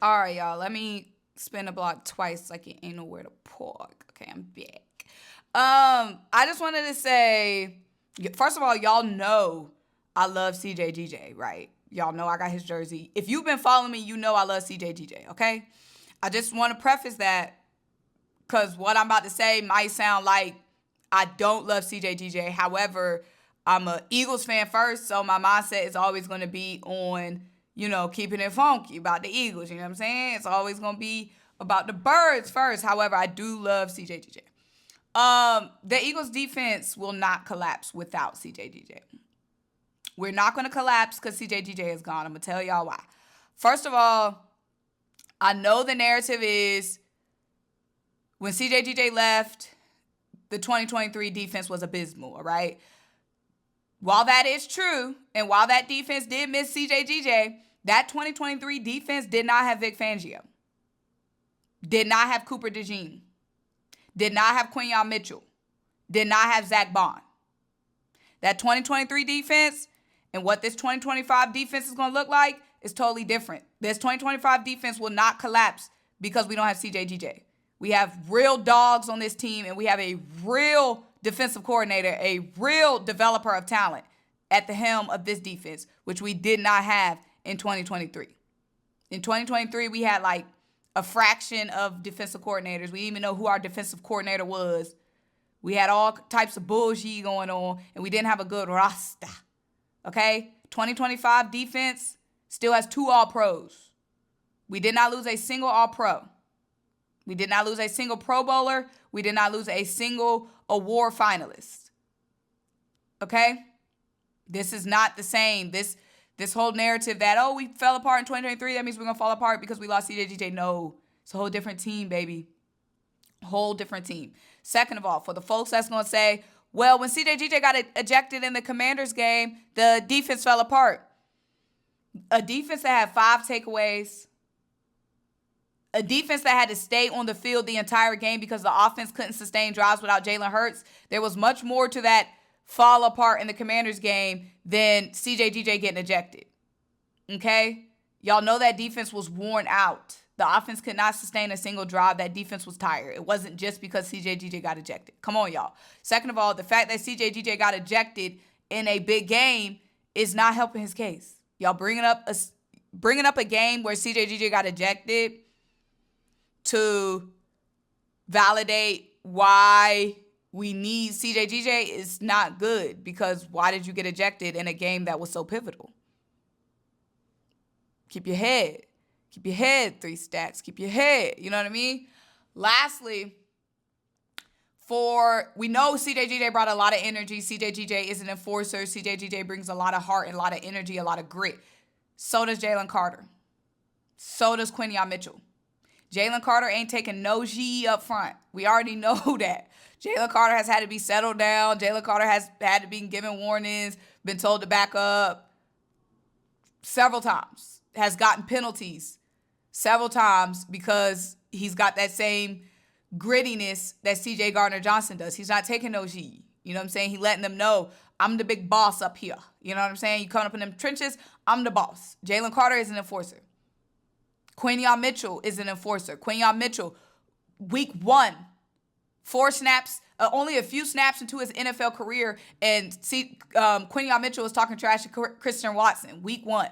All right, y'all. Let me spin the block twice like it ain't nowhere to park. Okay, I'm back. I just wanted to say, first of all, y'all know I love CJGJ, right? Y'all know I got his jersey. If you've been following me, you know I love CJGJ, okay? I just want to preface that because what I'm about to say might sound like I don't love CJGJ. However, I'm a Eagles fan first, so my mindset is always going to be on, keeping it funky about the Eagles. You know what I'm saying? It's always going to be about the birds first. However, I do love CJGJ. The Eagles defense will not collapse without CJGJ. We're not going to collapse because CJGJ is gone. I'm going to tell y'all why. First of all, I know the narrative is when CJGJ left, the 2023 defense was abysmal, all right? While that is true, and while that defense did miss CJGJ, that 2023 defense did not have Vic Fangio, did not have Cooper DeJean, did not have Quinyon Mitchell, did not have Zach Bond. That 2023 defense and what this 2025 defense is going to look like is totally different. This 2025 defense will not collapse because we don't have CJGJ. We have real dogs on this team, and we have a real defensive coordinator, a real developer of talent at the helm of this defense, which we did not have in 2023. In 2023, we had like a fraction of defensive coordinators. We didn't even know who our defensive coordinator was. We had all types of bullshit going on, and we didn't have a good roster. Okay? 2025 defense still has 2 All-Pros. We did not lose a single All-Pro. We did not lose a single Pro Bowler. We did not lose a single award finalist. Okay? This is not the same. This whole narrative that, we fell apart in 2023, that means we're going to fall apart because we lost CJGJ. No. It's a whole different team, baby. Whole different team. Second of all, for the folks that's going to say, well, when CJGJ got ejected in the Commanders game, the defense fell apart. A defense that had 5 takeaways, a defense that had to stay on the field the entire game because the offense couldn't sustain drives without Jalen Hurts. There was much more to that fall apart in the Commanders game than CJGJ getting ejected. Okay? Y'all know that defense was worn out. The offense could not sustain a single drive. That defense was tired. It wasn't just because CJGJ got ejected. Come on, y'all. Second of all, the fact that CJGJ got ejected in a big game is not helping his case. Y'all bringing up a game where CJGJ got ejected to validate why we need CJGJ is not good, because why did you get ejected in a game that was so pivotal? Keep your head. Keep your head, 3 stats. Keep your head. You know what I mean? Lastly, we know CJGJ brought a lot of energy. CJGJ is an enforcer. CJGJ brings a lot of heart and a lot of energy, a lot of grit. So does Jalen Carter. So does Quinyon Mitchell. Jalen Carter ain't taking no G up front. We already know that. Jalen Carter has had to be settled down. Jalen Carter has had to be given warnings, been told to back up several times, has gotten penalties several times because he's got that same grittiness that CJ Gardner Johnson does. He's not taking no G. You know what I'm saying? He letting them know, I'm the big boss up here. You know what I'm saying? You coming up in them trenches, I'm the boss. Jalen Carter is an enforcer. Quinyon Mitchell is an enforcer. Quinyon Mitchell, week 1, 4 snaps, only a few snaps into his NFL career, and Quinyon Mitchell was talking trash to Christian Watson. Week 1.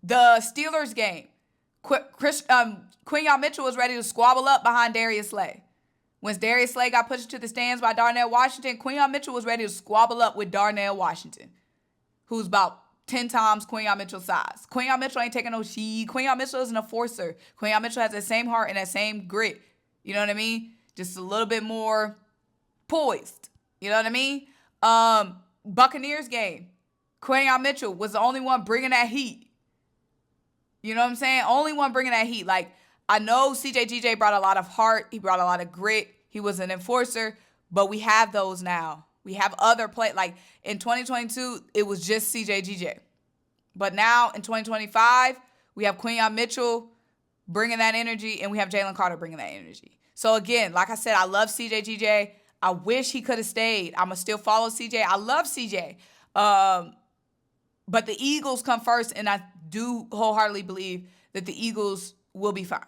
The Steelers game, Quinyon Mitchell was ready to squabble up behind Darius Slay. When Darius Slay got pushed to the stands by Darnell Washington, Quinyon Mitchell was ready to squabble up with Darnell Washington, who's about 10 times Quinyon Mitchell's size. Quinyon Mitchell ain't taking no shit. Quinyon Mitchell is an enforcer. Quinyon Mitchell has that same heart and that same grit. You know what I mean? Just a little bit more poised. You know what I mean? Buccaneers game, Quinyon Mitchell was the only one bringing that heat. You know what I'm saying? Only one bringing that heat. Like, I know CJGJ brought a lot of heart. He brought a lot of grit. He was an enforcer. But we have those now. We have other like in 2022, it was just CJGJ. But now in 2025, we have Quinyon Mitchell bringing that energy, and we have Jalen Carter bringing that energy. So again, like I said, I love CJGJ. I wish he could have stayed. I'm going to still follow CJ. I love CJ. But the Eagles come first, and I do wholeheartedly believe that the Eagles will be fine.